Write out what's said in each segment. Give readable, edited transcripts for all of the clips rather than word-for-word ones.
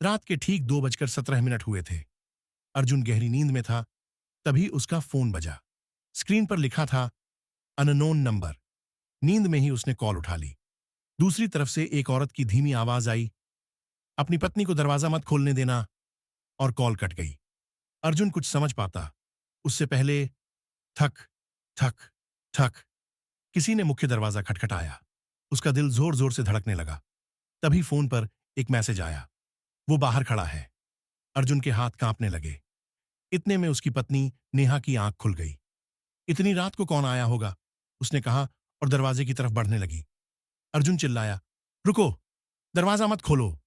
रात के ठीक 2:17 हुए थे। अर्जुन गहरी नींद में था, तभी उसका फोन बजा। स्क्रीन पर लिखा था अननोन नंबर। नींद में ही उसने कॉल उठा ली। दूसरी तरफ से एक औरत की धीमी आवाज आई, अपनी पत्नी को दरवाजा मत खोलने देना, और कॉल कट गई। अर्जुन कुछ समझ पाता उससे पहले थक थक थक किसी ने मुख्य दरवाजा खटखटाया। उसका दिल जोर जोर से धड़कने लगा। तभी फोन पर एक मैसेज आया, वो बाहर खड़ा है। अर्जुन के हाथ कांपने लगे। इतने में उसकी पत्नी नेहा की आंख खुल गई। इतनी रात को कौन आया होगा, उसने कहा और दरवाजे की तरफ बढ़ने लगी। अर्जुन चिल्लाया, रुको, दरवाजा मत खोलो।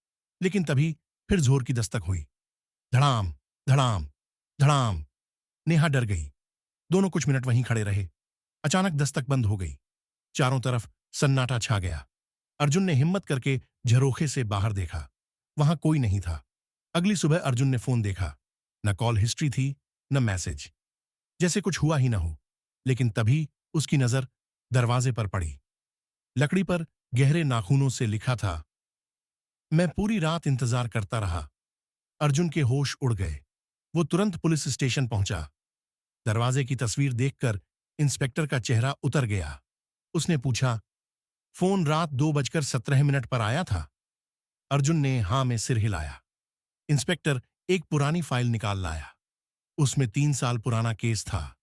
लेकिन तभी फिर जोर की दस्तक हुई। धड़ाम धड़ाम धड़ाम। नेहा डर गई। दोनों कुछ मिनट वहीं खड़े रहे। अचानक दस्तक बंद हो गई। चारों तरफ सन्नाटा छा गया। अर्जुन ने हिम्मत करके झरोखे से बाहर देखा। वहां कोई नहीं था। अगली सुबह अर्जुन ने फोन देखा। न कॉल हिस्ट्री थी, न मैसेज, जैसे कुछ हुआ ही ना हो। लेकिन तभी उसकी नजर दरवाजे पर पड़ी। लकड़ी पर गहरे नाखूनों से लिखा था, मैं पूरी रात इंतजार करता रहा। अर्जुन के होश उड़ गए। वो तुरंत पुलिस स्टेशन पहुंचा। दरवाजे की तस्वीर देखकर इंस्पेक्टर का चेहरा उतर गया। उसने पूछा, फोन रात 2:17 पर आया था? अर्जुन ने हां में सिर हिलाया। इंस्पेक्टर एक पुरानी फाइल निकाल लाया। उसमें 3 साल पुराना केस था।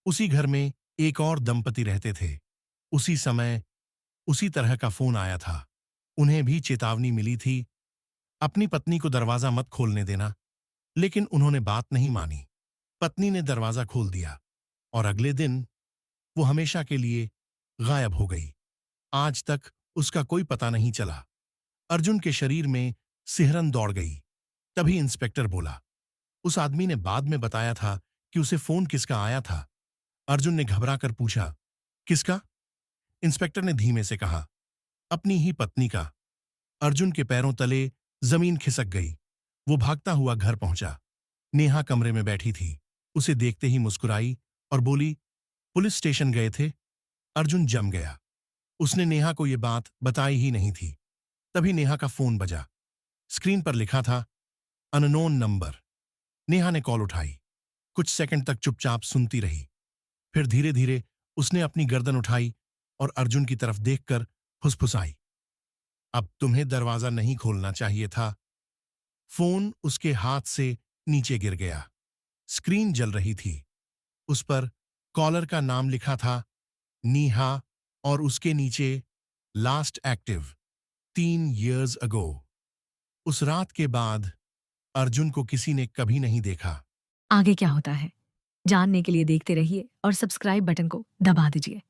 उसी घर में एक और दंपति रहते थे। उसी समय उसी तरह का फोन आया था। उन्हें भी चेतावनी मिली थी, अपनी पत्नी को दरवाजा मत खोलने देना। लेकिन उन्होंने बात नहीं मानी। पत्नी ने दरवाजा खोल दिया और अगले दिन वो हमेशा के लिए गायब हो गई। आज तक उसका कोई पता नहीं चला। अर्जुन के शरीर में सिहरन दौड़ गई। तभी इंस्पेक्टर बोला, उस आदमी ने बाद में बताया था कि उसे फोन किसका आया था। अर्जुन ने घबराकर पूछा, किसका? इंस्पेक्टर ने धीमे से कहा, अपनी ही पत्नी का। अर्जुन के पैरों तले जमीन खिसक गई। वो भागता हुआ घर पहुंचा। नेहा कमरे में बैठी थी। उसे देखते ही मुस्कुराई और बोली, पुलिस स्टेशन गए थे? अर्जुन जम गया। उसने नेहा को यह बात बताई ही नहीं थी। तभी नेहा का फोन बजा। स्क्रीन पर लिखा था अननोन नंबर। नेहा ने कॉल उठाई। कुछ सेकंड तक चुपचाप सुनती रही। फिर धीरे धीरे उसने अपनी गर्दन उठाई और अर्जुन की तरफ देखकर फुसफुसाई, अब तुम्हें दरवाजा नहीं खोलना चाहिए था। फोन उसके हाथ से नीचे गिर गया। स्क्रीन जल रही थी। उस पर कॉलर का नाम लिखा था नीहा, और उसके नीचे लास्ट एक्टिव 3 years अगो। उस रात के बाद अर्जुन को किसी ने कभी नहीं देखा। आगे क्या होता है जानने के लिए देखते रहिए और सब्सक्राइब बटन को दबा दीजिए।